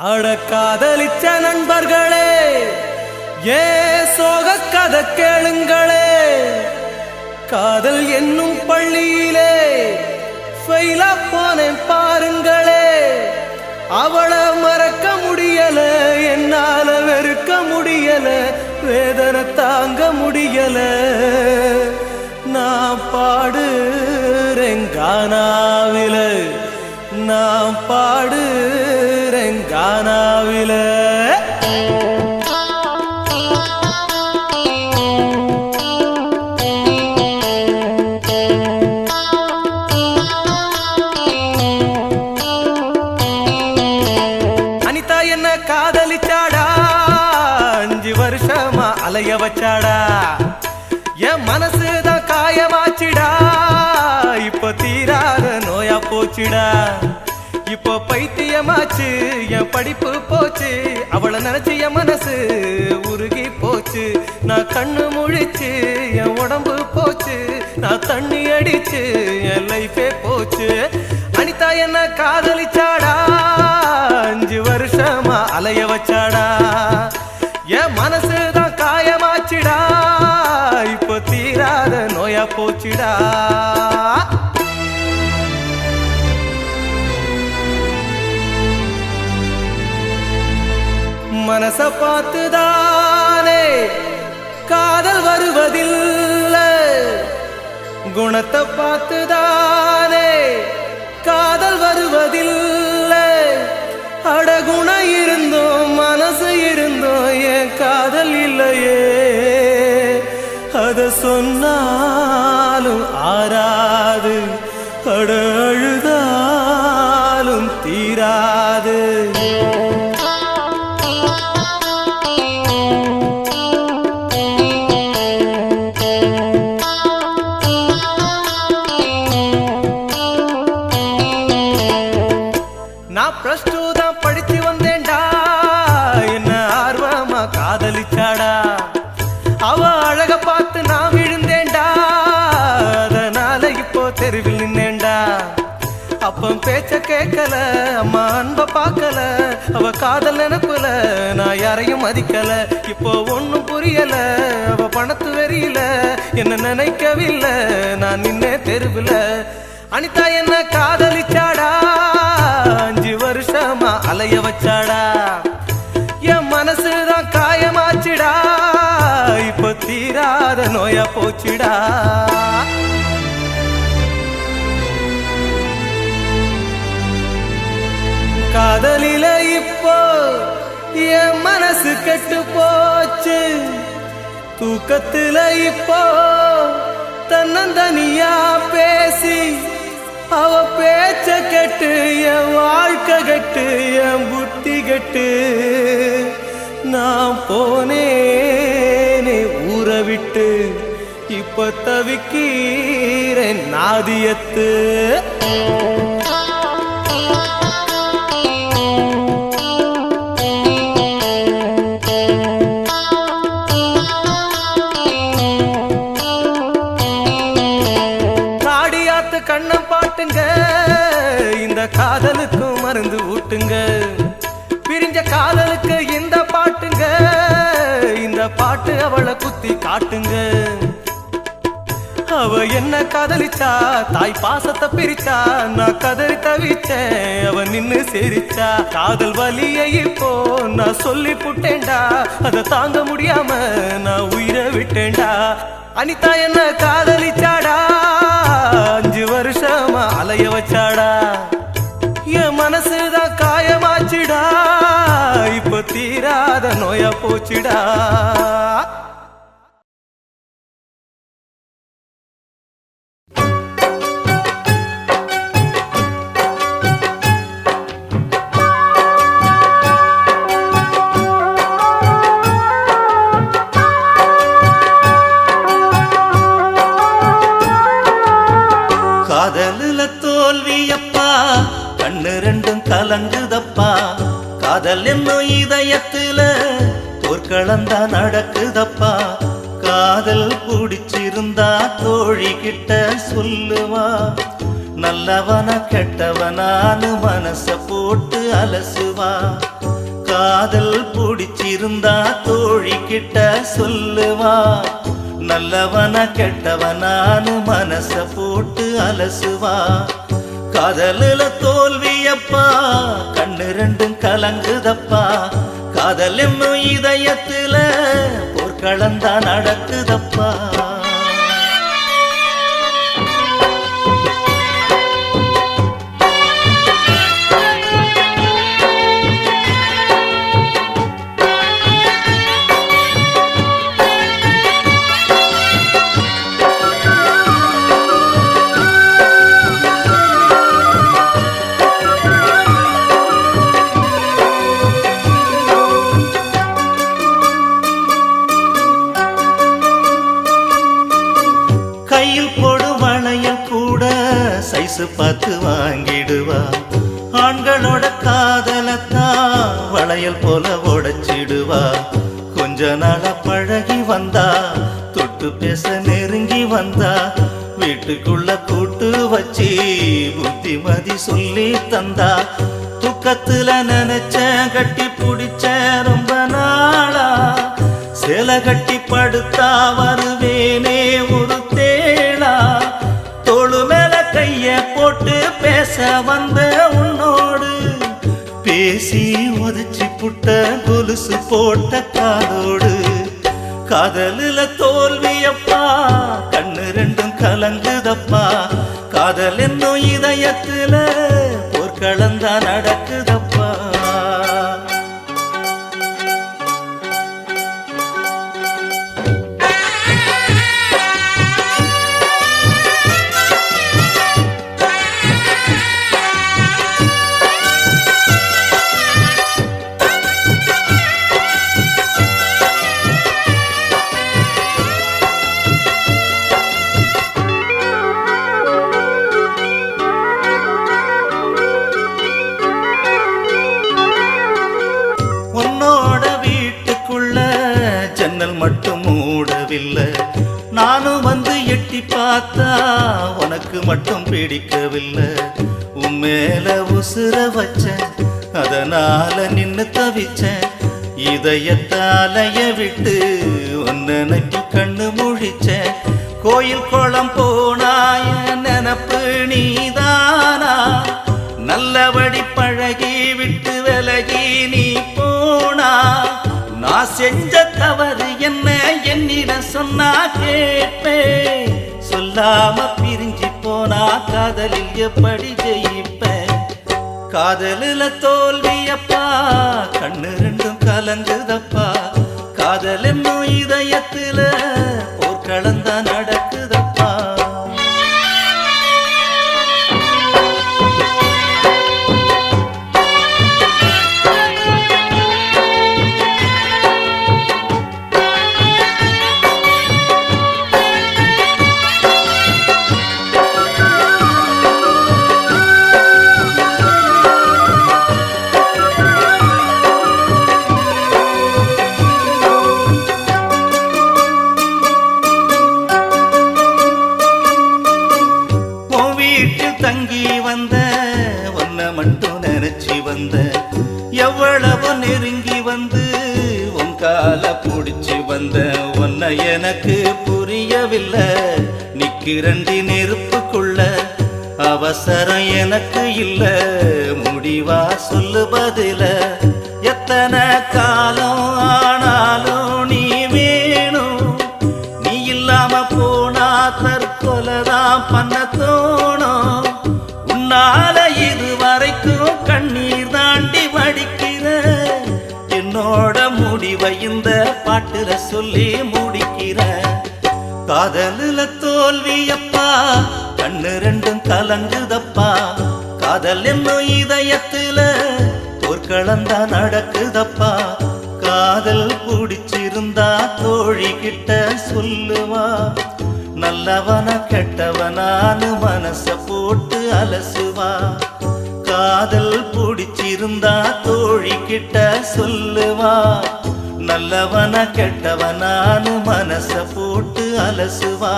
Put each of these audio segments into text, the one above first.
அட காதலிச்ச நண்பர்களே, ஏ சோக கதை கேளுங்களே. காதல் என்னும் பள்ளியிலே ஃபெயிலா போனேன் பாருங்களே. அவளை மறக்க முடியல, என்னால வெறுக்க முடியல, வேதனை தாங்க முடியல. நான் பாடுறேன் கானாவில, நான் பாடுறேன் கானாவில. அனிதா என்ன காதலிச்சாடா, 5 வருஷமா அலைய வச்சாடா. என் மனசுதான் காயமாச்சிடா, இப்ப தீராத நோயா போச்சுடா. இப்போ பைத்தியமாச்சு, என் படிப்பு போச்சு, அவளை நினைச்சு என் மனசு உருகி போச்சு. நான் கண்ணு முழிச்சு என் உடம்பு போச்சு, நான் தண்ணி அடிச்சு என் லைஃபே போச்சு. அனிதா என்ன காதலிச்சாடா, 5 வருஷமா அலைய வச்சாடா. என் மனசுதான் காயமாச்சுடா, இப்போ தீராத நோயா போச்சுடா. மனச பார்த்துதானே காதல் வருவதில்லை, குணத்தை பார்த்துதானே காதல் வருவதில்லை. அடகுண இருந்தோம் மனசு இருந்தோம், என் காதல் இல்லையே. அத சொன்னாலும் ஆறாது, அட அழுதாலும் தீராது. நான் +2 தான் படிச்சு வந்தேன்டா, என்ன ஆர்வமா காதலிச்சாடா. அவ அழக பார்த்து நான் விழுந்தேன்டா, அதனால இப்போ தெருவில் நின்னேன்டா. அப்பம் பேச்ச கேட்கல, அம்மா அன்ப பார்க்கல, அவ காதல் நினைப்புல நான் யாரையும் மதிக்கல. இப்போ ஒன்னும் புரியல, அவ பணத்து வெறியில என்ன நினைக்கவில்லை, நான் நின்னே தெருவில். அனிதா என்ன காதலிச்சாடா, 5 வருஷமா அலைய வச்சாடா. என் மனசுதான் காயமாச்சுடா, இப்ப தீராத நோயா போச்சுடா. காதலில இப்போ என் மனசு கெட்டு போச்சு, தூக்கத்துல இப்போ தன்னந்தனியா பேசி அவ பேச்ச கெட்டு என் வாழ்க்கை கெட்டு என் புத்தி கெட்டு. நான் போனேனே ஊரை விட்டு, இப்ப தவிக்கிறேன் நாதியத்து. கண்ணம் பாட்டுங்க, இந்த காதலுக்கும் மருந்து ஊட்டுங்க. பிரிஞ்ச காதலுக்கு இந்த பாட்டுங்க, இந்த பாட்டு அவளை குத்தி காட்டுங்க. அவ என்ன காதலிச்சா, தாய் பாசத்தை பிரிச்சா, நான் கதறி தவிச்சேன், அவ நின்னு சிரிச்சா. காதல் வலியை இப்போ நான் சொல்லி புட்டேன்டா, அதை தாங்க முடியாம நான் உயிரை விட்டேன்டா. அனிதா என்ன காதலிச்சாடா, 5 வருஷமா அலைய வச்சாடா. என் மனசுதான் காயமாச்சுடா, இப்ப தீராத நோயா போச்சுடா. காதலுல தோல்வியப்பா, கண்ணு ரெண்டும் கலங்குதப்பா. காதல் என்னும் இதயத்துல போர்க்களந்தா நடக்குதப்பா. காதல் பிடிச்சிருந்தா தோழி கிட்ட சொல்லுவா, நல்லவன கெட்டவனானு மனச போட்டு அலசுவா. காதல் பிடிச்சிருந்தா தோழி கிட்ட சொல்லுவா. நல்லவன கெட்டவனானு மனச போட்டு அலசுவா. காதலுல தோல்வியப்பா கண்ணு ரெண்டும் கலங்குதப்பா. காதல் என்னும் இதயத்துல போர்க்களந்தா நடக்குதப்பா. கையில் போடும் வளையல் கூட சைஸ் பார்த்து வாங்கிடுவா. ஆண்களோட காதலத்தான் வளையல் போல உடைச்சிடுவா. கொஞ்ச நாள பழகி வந்தா தொட்டு பேச நெருங்கி வந்தா. வீட்டுக்குள்ள கூட்டு வச்சு புத்திமதி சொல்லி தந்தா. துக்கத்துல நினைச்ச கட்டி பிடிச்ச ரொம்ப நாளா. சேலை கட்டி படுத்தா வருவேனே ஒரு தேளா. தோளு மேல கைய போட்டு பேச வந்த உன்னோடு. பேசி உதச்சி புட்ட கொலுசு போட்ட காதோடு. காதலுல தோல்வியப்பா கண்ணு ரெண்டும் கலங்குதப்பா. காதல் என்னும் இதயத்துல போர்க்களந்தா நடக்குதப்பா. உன்னோட வீட்டுக்குள்ள ஜன்னல் மட்டும் மூடவில்லை. நானும் வந்து எட்டி பார்த்தா உனக்கு மட்டும் பிடிக்கவில்லை. உன் மேல உசுர வச்சேன் அதனால நின்னு தவிச்சேன். இதயத்தாலைய விட்டு உன்னை நட்டி கண்ணு முழிச்சேன். கோயில் குளம் போனாய நினப்பு நீதானா. நல்லபடி பழகி விட்டு விலகி நீ போனா. நான் செஞ்ச தவறு என்ன என்னிடம் சொன்னா கேட்பே. சொல்லாம பிரிஞ்சு போனா காதலில் எப்படி ஜெயிப்பேன். காதலில தோல்வியப்பா கண்ணு ரெண்டும் கலங்குதப்பா. காதல் என்னும் இதயத்துல போர்க்களந்தா நடக்குதப்பா. தங்கி வந்த உன்னை மட்டும் நினைச்சி வந்த. எவ்வளவு நெருங்கி வந்து உன் கால பிடிச்சி வந்த. உன்னை எனக்கு புரியவில்லை நிக்கிறண்டி நெருப்புக்குள்ள. அவசரம் எனக்கு இல்ல முடிவா சொல்லு பதில. எத்தனை காலம் ஆனாலும் நீ வேணும். நீ இல்லாம போனா தற்கொலைதான் பண்ண தோணும். உன்னால இதுவரைக்கும் கண்ணீர் தாண்டி வடிக்கிற. என்னோட முடிவை இந்த பாட்டுல சொல்லி முடிக்கிற. காதலுல தோல்வியப்பா கண்ணு ரெண்டும் கலங்குதப்பா. காதல் என்னும் இதயத்துல போர்க்களந்தா நடக்குதப்பா. காதல் பிடிச்சிருந்தா தோழி கிட்ட சொல்லுவா. நல்லவன கெட்டவனானு மனச போட்டு அலசுவா. காதல் பிடிச்சிருந்தா தோழி கிட்ட சொல்லுவா. நல்லவன கெட்டவனானு மனச போட்டு அலசுவா.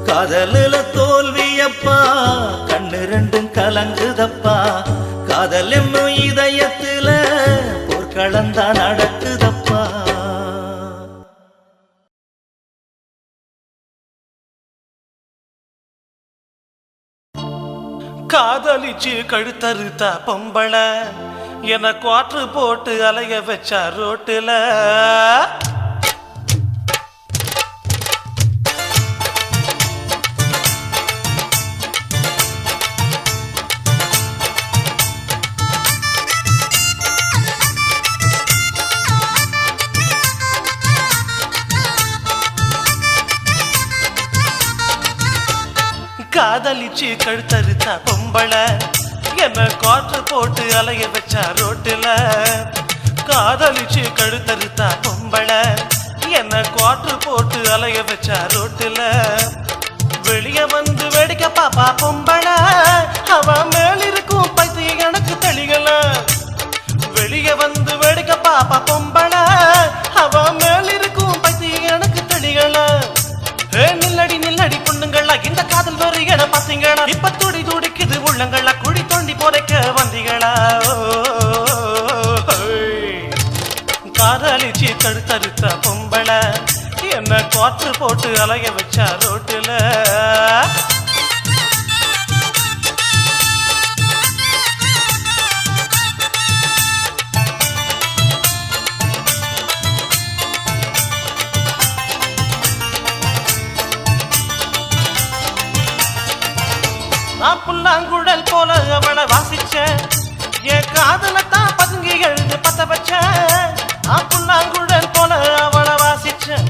காதலில தோல்வியப்பா கண்ணு ரெண்டும் கலங்குதப்பா காதல் என்னும் இதயத்துல போர்க்களந்தா நடக்குதப்பா காதலிச்சு கழுத்தறுத்தா பொம்பள என குவாற்று போட்டு அலைய வச்சா ரோட்டுல காதலிச்சு கழுத்தறுத்தா பொம்பள என்ன காற்று போட்டு அலைய வச்சா ரோட்டுல காதலிச்சு கழுத்தறுத்தா பொம்பள என்ன காற்று போட்டு அலைய வச்சா ரோட்டுல வெளிய வந்து வேடிக்கை பாப்பா பொம்பள அவ மேலிருக்கும் பைத்தியம் எனக்கு தெளிகல வெளிய வந்து வேடிக்கை பாப்பா பொம்பள அவ மேலிருக்கும் பைத்தியம் எனக்கு தெளிகல நில்லடி நில்லடி பொண்ணுங்களா இந்த காதல் வரிகள பாத்தீங்களா இப்ப துடி துடிக்குது உள்ளங்களா குழி தோண்டி போதைக்க வந்தீங்களா காதலிச்சு கழுத்தறுத்த பொம்பள என்ன காற்று போட்டு அலைய வச்சா ரோட்டுல நான் புல்லாங்குழல் போல அவளை வாசிச்சேன் என் காதலத்தான் பதுங்கி எழுந்து பத்த வச்சேன் நான் புல்லாங்குழல் போல அவளை வாசிச்சேன்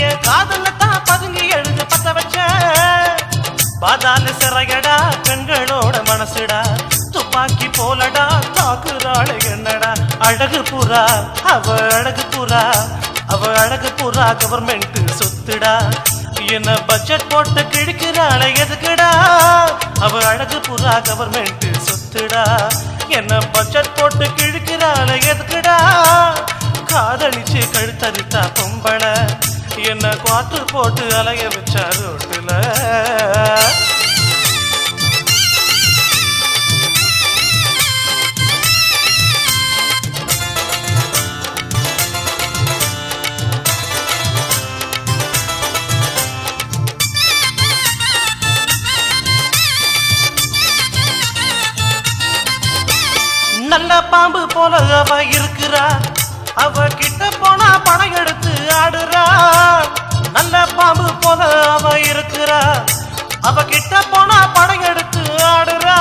என் காதலத்தான் பதுங்கி எழுந்து பத்த வச்சேன் பாதாள சிறையடா கண்களோட மனசுடா துப்பாக்கி போலடா தாக்குறாள் என்னடா அழகு புறா அவ அழகு புறா அவ அழகு புறா கவர்மெண்ட் சொத்துடா என்ன பட்ஜெட் போட்டு கிழிக்கிறாள எதுக்குடா அவ அழகு புறா கவர்மெண்ட் சொத்துடா என்ன பட்ஜெட் போட்டு கிழிக்கிறாள எதுக்குடா காதலிச்சு கழுத்தறுத்தா பொம்பள என்ன காற்று போட்டு அலைய வச்சா ரோட்டுல நல்ல பாம்பு போல அவ இருக்கிறா அவ கிட்ட போனா பணம் எடுத்து ஆடுறா நல்ல பாம்பு போல அவ இருக்கிறா அவ கிட்ட போனா பணம் எடுத்து ஆடுறா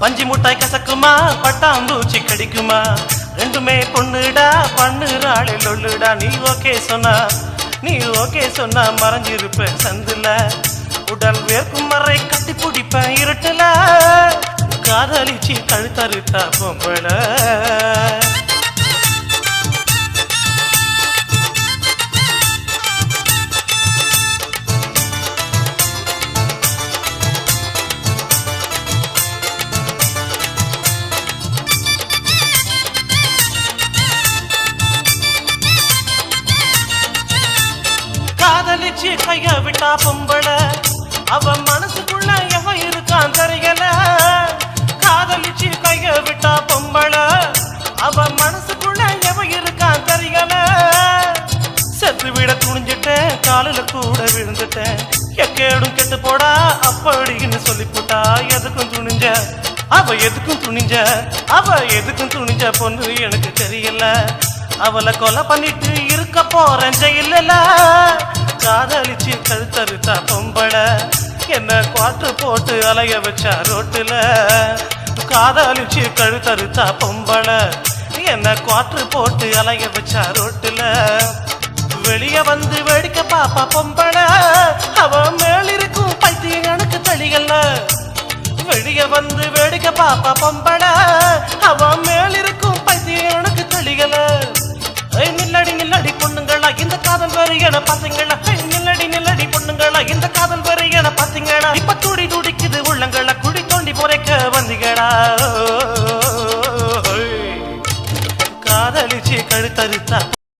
பஞ்சு முட்டாய் கசக்குமா பட்டாம்பூச்சி கடிக்குமா ரெண்டுமே பொண்ணுடா பண்ணுறாளே லொல்லுடா நீ ஓகே சொன்னா மறைஞ்சிருப்ப சந்துல உடல் வேர்க்கும் மறை கட்டி பிடிப்பேன் இருட்டுல காதலிச்சு கழுத்தறுத்தா பொம்பள காதலிச்சு கைய விட்டா பொம்பள அவ மனசுக்குள்ள எவன் இருக்கான் தெரியல காதலிச்சு கைய விட்டா பொம்பள அவ மனசுக்குள்ள எவன் இருக்கான் தெரியல செத்து விட துணிஞ்சிட்டேன் காலில கூட விழுந்துட்டேன் எக்கேடும் கெட்டு போடா அப்படின்னு சொல்லி போட்டா எதுக்கும் துணிஞ்ச பொண்ணு எனக்கு தெரியல அவளை கொலை பண்ணிட்டு இருக்க போறேன் ஜெயில காதலிச்சு கழுத்தறுத்தா பொம்பள என்ன காற்று போட்டு அலைய வச்சா ரோட்டுல காதலிச்சு கழுத்தறுத்தா பொம்பள என்ன காற்று போட்டு அலைய வச்சா ரோட்டுல வெளிய வந்து வேடிக்கை பாப்பா பொம்பள அவ மேலிருக்கும் பைத்தியம் எனக்கு தெளிகல வெளிய வந்து வேடிக்கை பாப்பா பொம்பள அவ மேலிருக்கும் பைத்தியம் எனக்கு தெளிகல நில்லடி பொண்ணுங்களா இந்த காதல் வரியான பாத்தீங்களா நில்லடி பொண்ணுங்களா இந்த காதல் வரியான பாத்தீங்களா இப்ப துடி துடிக்குது உள்ளங்களா குடி தோண்டி போறைக்க வந்தீங்களா காதலிச்சு கழுத்தறுத்தா